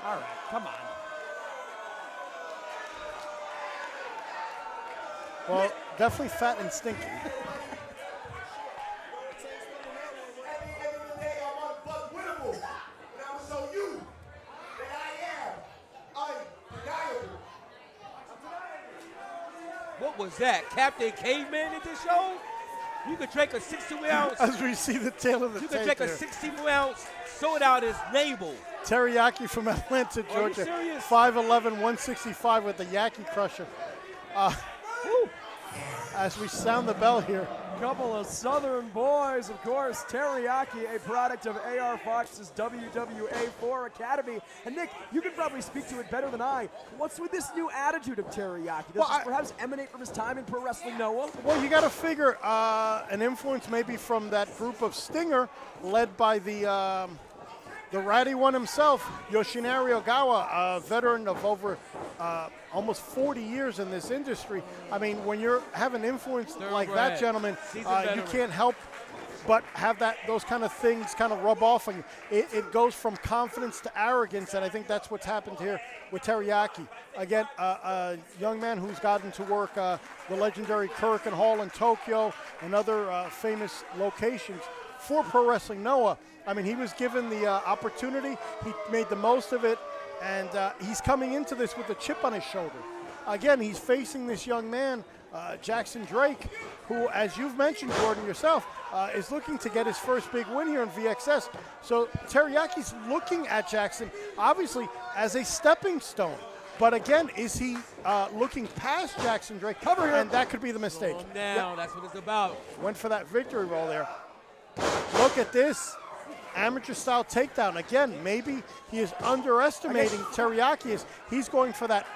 All right, come on. Well, definitely fat and stinky. What was that? Captain Caveman in this show? You could drink a 62-ounce. As we see the tail of the You tape could drink a there. 62-ounce soda out his navel. Terry Yaki from Atlanta, Georgia. serious? 5'11", 165 with the Yaki Crusher. As we sound the bell here. Couple of Southern boys, of course. Terry Yaki, a product of AR Fox's WWA4 Academy. And Nick, you can probably speak to it better than I. What's with this new attitude of Terry Yaki? Does this perhaps emanate from his time in Pro Wrestling Noah? Well, you got to figure an influence maybe from that group of Stinger, led by the ratty one himself, Yoshinari Ogawa, a veteran of over almost 40 years in this industry. I mean, when you're having influence like that, gentlemen, you can't help but have those kind of things kind of rub off on you. It goes from confidence to arrogance, and I think that's what's happened here with Terry Yaki. Again, a young man who's gotten to work the legendary Kurikan Hall in Tokyo and other famous locations for Pro Wrestling Noah. I mean, he was given the opportunity. He made the most of it, and he's coming into this with a chip on his shoulder. Again, he's facing this young man, Jackson Drake, who, as you've mentioned, Gordon, yourself, is looking to get his first big win here in VxS. So Teryaki's looking at Jackson, obviously, as a stepping stone. But again, is he looking past Jackson Drake? Cover here. And that could be the mistake. Slow him down. That's what it's about. Went for that victory roll there. Look at this. Amateur-style takedown. Again, maybe he is underestimating Teryaki as he's going for that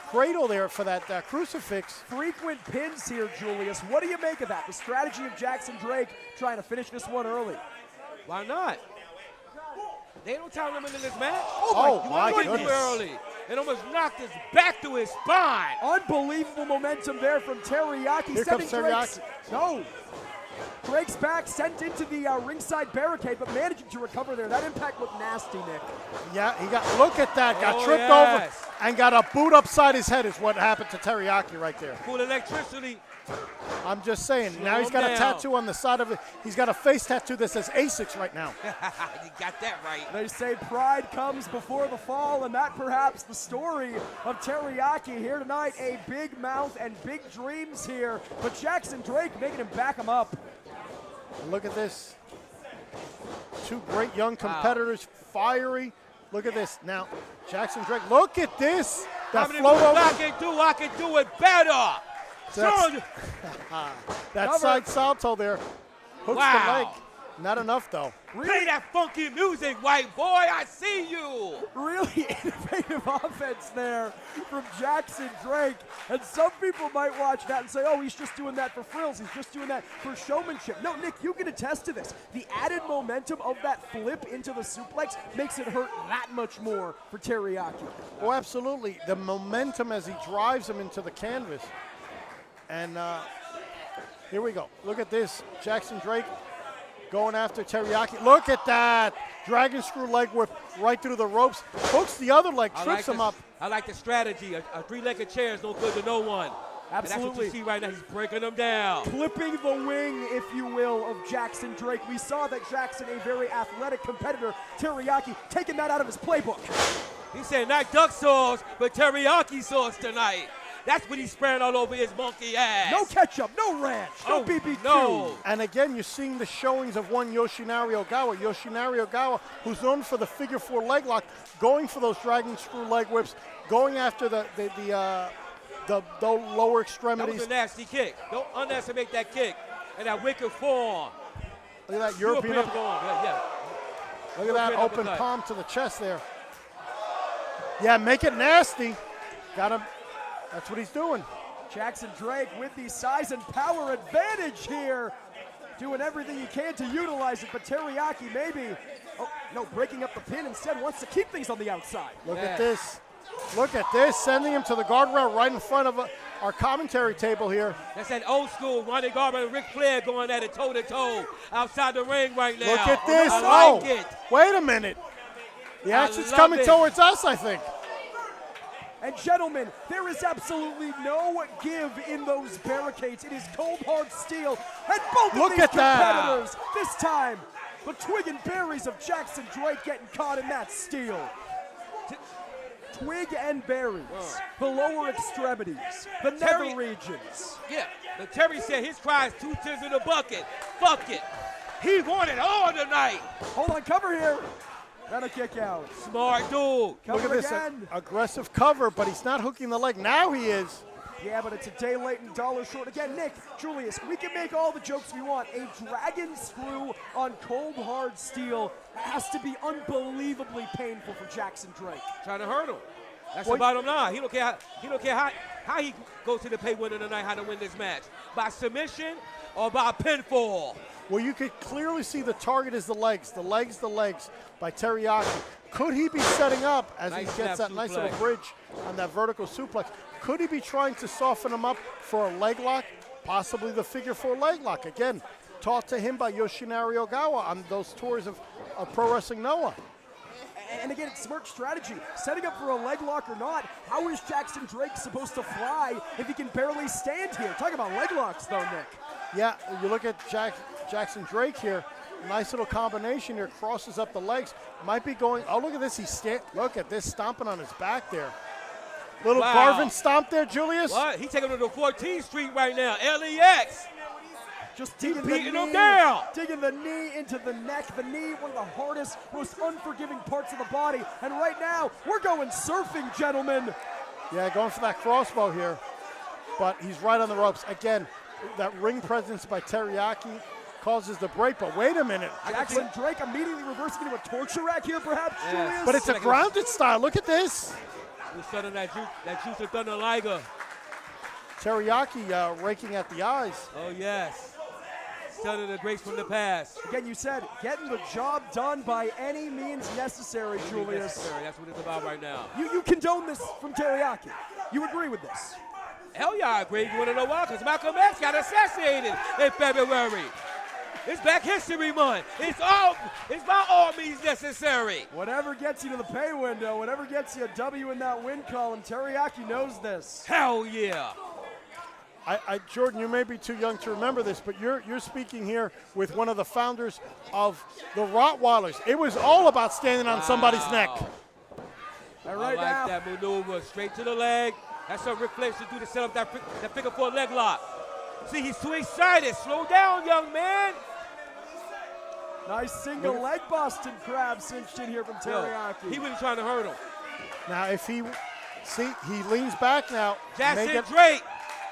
cradle there, for that crucifix. Frequent pins here, Julius. What do you make of that? The strategy of Jackson Drake trying to finish this one early. Why not? They don't time him into this match. Oh, my goodness. Too early. It almost knocked his back through his spine. Unbelievable momentum there from Teryaki. Here comes Teryaki. No. Drake's back, sent into the ringside barricade, but managing to recover there. That impact looked nasty, Nick. Yeah, look at that. Got tripped over and got a boot upside his head is what happened to Teryaki right there. Full electricity. I'm just saying. Now he's got a tattoo on the side of it. He's got a face tattoo that says ASICS right now. You got that right. They say pride comes before the fall, and that perhaps the story of Teryaki here tonight. A big mouth and big dreams here, but Jackson Drake making him back him up. Look at this. Two great young competitors, fiery. Look at this. Now, Jackson Drake, look at this. That float over. I can do it better. That side salto there. Hooks the leg. Not enough, though. Play that funky music, white boy. I see you. Really innovative offense there from Jackson Drake. And some people might watch that and say, oh, he's just doing that for frills. He's just doing that for showmanship. No, Nick, you can attest to this. The added momentum of that flip into the suplex makes it hurt that much more for Teryaki. Oh, absolutely. The momentum as he drives him into the canvas. And here we go. Look at this. Jackson Drake going after Teryaki. Look at that. Dragon screw leg whip right through the ropes. Hooks the other leg, trips him up. I like the strategy. A three-legged chair is no good to no one. Absolutely. And that's what you see right now. He's breaking them down. Clipping the wing, if you will, of Jackson Drake. We saw that Jackson, a very athletic competitor, Teryaki, taking that out of his playbook. He said not duck sauce, but teriyaki sauce tonight. That's what he's spraying all over his monkey ass. No ketchup, no ranch, no BBQ. No. And again, you're seeing the showings of one Yoshinari Ogawa. Yoshinari Ogawa, who's known for the figure four leg lock, going for those dragon screw leg whips, going after the lower extremities. That was a nasty kick. Don't underestimate that kick. And that wicked forearm. Look at that European going. Yeah. Look at that open palm to the chest there. Yeah, make it nasty. Got him. That's what he's doing. Jackson Drake with the size and power advantage here. Doing everything he can to utilize it, but Teryaki maybe, breaking up the pin instead, wants to keep things on the outside. Look at this. Look at this, sending him to the guardrail right in front of our commentary table here. That's that old school Ronnie Garber and Ric Flair going at it toe-to-toe outside the ring right now. Look at this. I like it. Wait a minute. The action's coming towards us, I think. And gentlemen, there is absolutely no give in those barricades. It is cold, hard steel. And both Look of these at that. competitors, this time, the twig and berries of Jackson Drake getting caught in that steel. Twig and berries, the lower extremities, the nether regions. Yeah, but Terry said his cry is 2 cents in the bucket. Fuck it. He won it all tonight. Hold on, cover here. And a kick out. Smart dude. Cover Look at this again. aggressive cover, but he's not hooking the leg. Now he is. Yeah, but it's a day late and dollar short. Again, Nick, Julius, we can make all the jokes we want. A dragon screw on cold, hard steel has to be unbelievably painful for Jackson Drake. Trying to hurt him. That's the bottom line. He don't care how he goes to the pay winner tonight, how to win this match. By submission or by pinfall. Well, you could clearly see the target is the legs by Terry Yaki. Could he be setting up as Nice he gets snap that nice suplex. little bridge on that vertical suplex? Could he be trying to soften him up for a leg lock? Possibly the figure 4 leg lock. Again, taught to him by Yoshinari Ogawa on those tours of Pro Wrestling Noah. And again, it's smart strategy. Setting up for a leg lock or not, how is Jackson Drake supposed to fly if he can barely stand here? Talk about leg locks, though, Nick. Yeah, you look at Jackson Drake here. Nice little combination here. Crosses up the legs. Might be going. Oh, look at this. Look at this, stomping on his back there. Little Garvin stomp there, Julius. What? He taking him to 14th Street right now. LEX. Just digging beating the him knee, down. digging the knee into the neck. The knee, one of the hardest, most unforgiving parts of the body. And right now, we're going surfing, gentlemen. Yeah, going for that crossbow here. But he's right on the ropes. Again, that ring presence by Teryaki causes the break. But wait a minute. Jackson Drake immediately reversing into a torture rack here, perhaps, Julius? But it's a grounded style. Look at this. We're starting that juice of Thunder Liger. Teryaki raking at the eyes. Oh, yes. Stunning the grace from the past. Again, you said getting the job done by any means necessary, Julius. Necessary. That's what it's about right now. You condone this from Teriyaki. You agree with this? Hell yeah, I agree. You want to know why? Because Malcolm X got assassinated in February. It's Black History Month. It's by all means necessary. Whatever gets you to the pay window, whatever gets you a W in that win column, Teriyaki knows this. Hell yeah. Jordan, you may be too young to remember this, but you're speaking here with one of the founders of the Rottweilers. It was all about standing on somebody's neck. All right, I like that maneuver. Straight to the leg. That's what Ric Flair should do to set up that figure 4 leg lock. See, he's too excited. Slow down, young man. Nice single leg Boston crab cinched in here from Teriyaki. He wasn't trying to hurt him. Now, if he leans back now. Jackson Drake.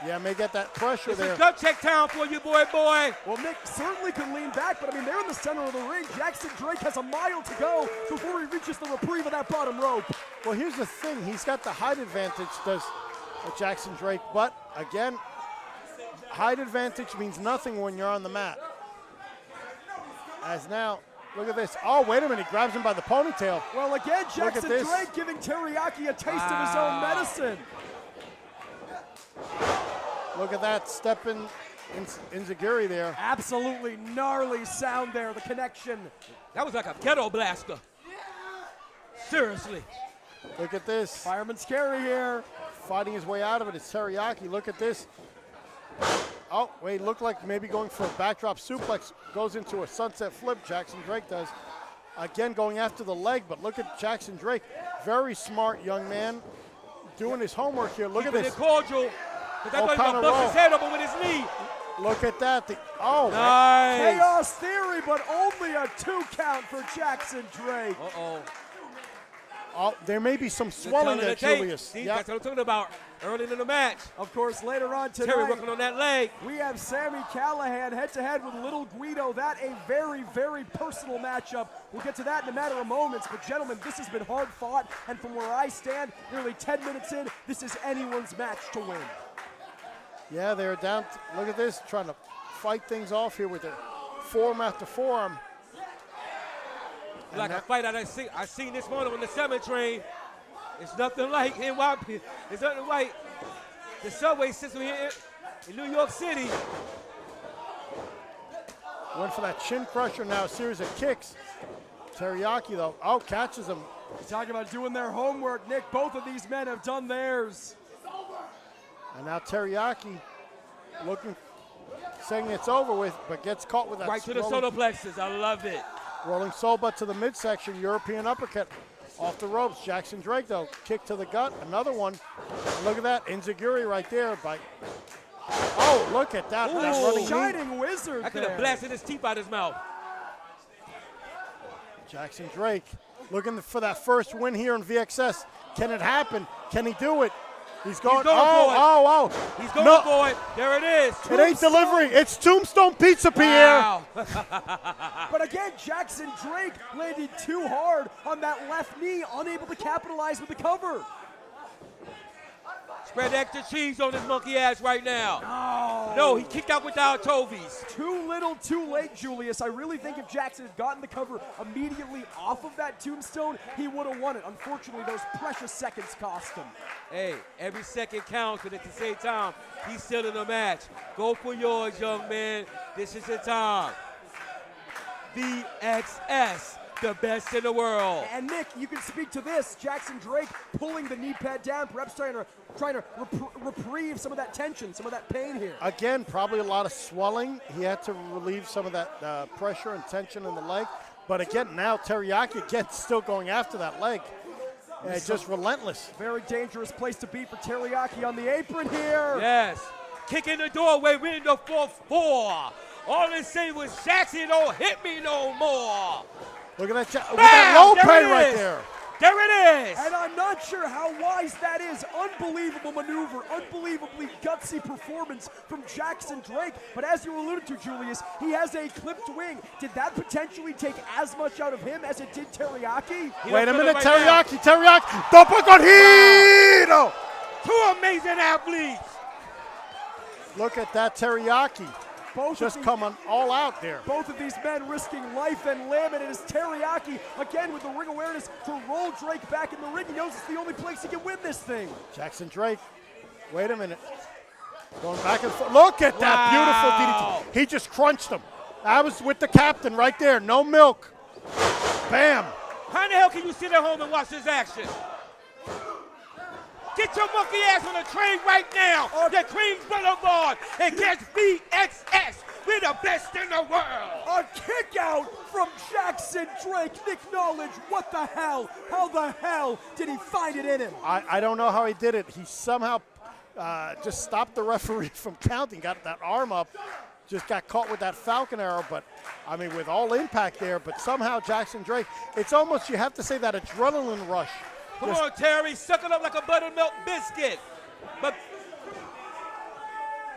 Yeah, may get that pressure there. It's gut check town for you, boy. Well, Nick certainly could lean back, but I mean, they're in the center of the ring. Jackson Drake has a mile to go before he reaches the reprieve of that bottom rope. Well, here's the thing. He's got the height advantage, does Jackson Drake. But, again, height advantage means nothing when you're on the mat. As now, look at this. Oh, wait a minute. He grabs him by the ponytail. Well, again, Jackson Drake giving Teriyaki a taste of his own medicine. Look at that, stepping Inzaguri there. Absolutely gnarly sound there, the connection. That was like a ghetto blaster. Seriously. Look at this. Fireman's carry here. Fighting his way out of it. It's Teryaki. Look at this. Oh, wait, looked like maybe going for a backdrop suplex. Goes into a sunset flip, Jackson Drake does. Again, going after the leg, but look at Jackson Drake. Very smart young man. Doing his homework here. Look at this. Cordial. Because I thought he was going to bust his head open with his knee. Look at that. Nice. Chaos Theory, but only a 2 count for Jackson Drake. Oh, there may be some swelling there, Julius. See, that's what I'm talking about early in the match. Of course, later on tonight, Terry working on that leg. We have Sami Callihan head-to-head with Little Guido. That a very, very personal matchup. We'll get to that in a matter of moments. But, gentlemen, this has been hard fought. And from where I stand, nearly 10 minutes in, this is anyone's match to win. Yeah, they're down. Look at this, trying to fight things off here with their forearm after forearm. Like a fight I seen this morning on the 7 train. It's nothing like NYP. It's nothing like the subway system here in New York City. Went for that chin crusher, now a series of kicks. Teriyaki, though, catches him. Talking about doing their homework, Nick. Both of these men have done theirs. And now Teryaki looking, saying it's over with, but gets caught with that Right to the solar plexus. I love it. rolling soba to the midsection, European uppercut off the ropes. Jackson Drake, though, kick to the gut, another one. And look at that, Enziguri right there. Oh, look at that. That running knee. Shining Wizard I could have there. blasted his teeth out his mouth. Jackson Drake looking for that first win here in VxS. Can it happen? Can he do it? He's going for it. He's going for it. There it is. It ain't delivery. It's Tombstone Pizza, Pierre. Wow. But again, Jackson Drake landed too hard on that left knee, unable to capitalize with the cover. Spread extra cheese on his monkey ass right now. No, he kicked out without Tovies. Too little, too late, Julius. I really think if Jackson had gotten the cover immediately off of that tombstone, he would have won it. Unfortunately, those precious seconds cost him. Hey, every second counts, but at the same time, he's still in the match. Go for yours, young man. This is the time. VxS, the best in the world. And Nick, you can speak to this. Jackson Drake pulling the knee pad down, perhaps trying to reprieve some of that tension, some of that pain here. Again, probably a lot of swelling. He had to relieve some of that pressure and tension in the leg. But again, now Teryaki again still going after that leg. And just relentless. Very dangerous place to be for Teryaki on the apron here. Yes. Kick in the doorway, we're in the 4-4. All they say was, Jackson, don't hit me no more. Look at that, with that low pay right there. There it is. And I'm not sure how wise that is. Unbelievable maneuver, unbelievably gutsy performance from Jackson Drake. But as you alluded to, Julius, he has a clipped wing. Did that potentially take as much out of him as it did Teryaki? Wait a minute, Teryaki, Topo con giro. Two amazing athletes. Look at that Teryaki. Just coming all out there. Both of these men risking life and limb, and it is Teryaki, again with the ring awareness, to roll Drake back in the ring. He knows it's the only place he can win this thing. Jackson Drake, wait a minute. Going back and forth. Look at that beautiful DDT. He just crunched him. I was with the captain right there. No milk. Bam. How the hell can you sit at home and watch this action? Get your monkey ass on the train right now. The Queens Boulevard against VxS. We're the best in the world. A kick out from Jackson Drake. Nick Knowledge, what the hell? How the hell did he find it in him? I don't know how he did it. He somehow just stopped the referee from counting, got that arm up, just got caught with that Falcon arrow. But, I mean, with all impact there, but somehow Jackson Drake, it's almost, you have to say, that adrenaline rush. Come on, Terry, suck it up like a buttermilk biscuit. But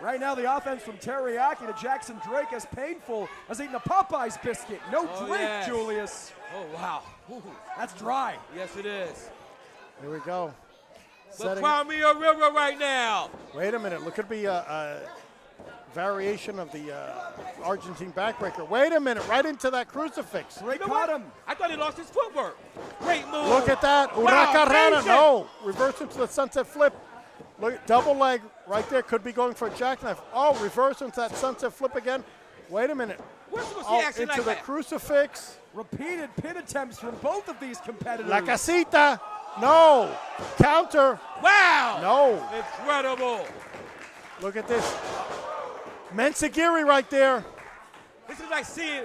right now, the offense from Teryaki to Jackson Drake is painful as eating a Popeye's biscuit. No drink, yes. Julius. Oh, wow. That's dry. Yes, it is. Here we go. But cry me a river right now. Wait a minute. Look at be a variation of the Argentine backbreaker. Wait a minute. Right into that crucifix. Drake caught him. I thought he lost his footwork. Great move. Look at that. Wow, Huracanrana. No. Reverse into the sunset flip. Look, double leg right there. Could be going for a jackknife. Oh, reverse into that sunset flip again. Wait a minute. Where's supposed to see action into like the that? crucifix. Repeated pin attempts from both of these competitors. La casita. No. Counter. Wow. No. Incredible. Look at this. Mensagiri right there. This is like seeing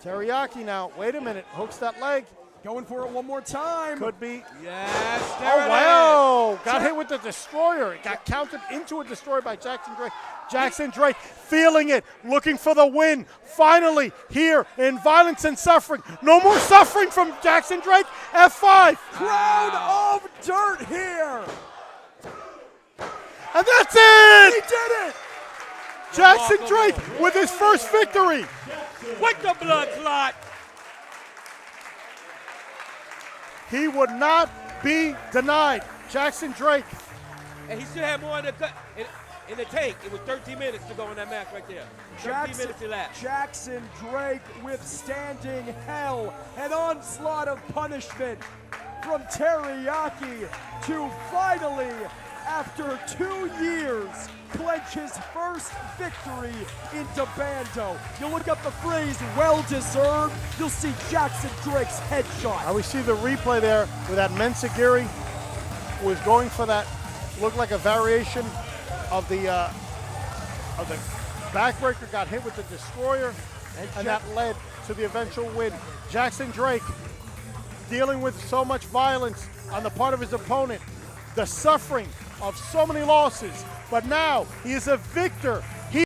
Teryaki now. Wait a minute. Hooks that leg. Going for it one more time. Could be. yes. There Oh, it wow. is. Got hit with the destroyer. It got counted into a destroyer by Jackson Drake. Jackson Drake feeling it, looking for the win. Finally, here in Violence and Suffering. No more suffering from Jackson Drake. F5. Crown of dirt here. And that's it. He did it. Jackson Drake with his first victory. With the blood clot. He would not be denied. Jackson Drake. And he should have more in the tank. It was 13 minutes to go in that match right there. 13 minutes elapsed. Jackson Drake withstanding hell, an onslaught of punishment from Terry Yaki to finally after 2 years, clinch his first victory into Bando. You look up the phrase, well-deserved, you'll see Jackson Drake's headshot. Now we see the replay there where that Mensagiri was going for that, looked like a variation of the backbreaker, got hit with the destroyer, and that led to the eventual win. Jackson Drake dealing with so much violence on the part of his opponent, the suffering of so many losses, but now he is a victor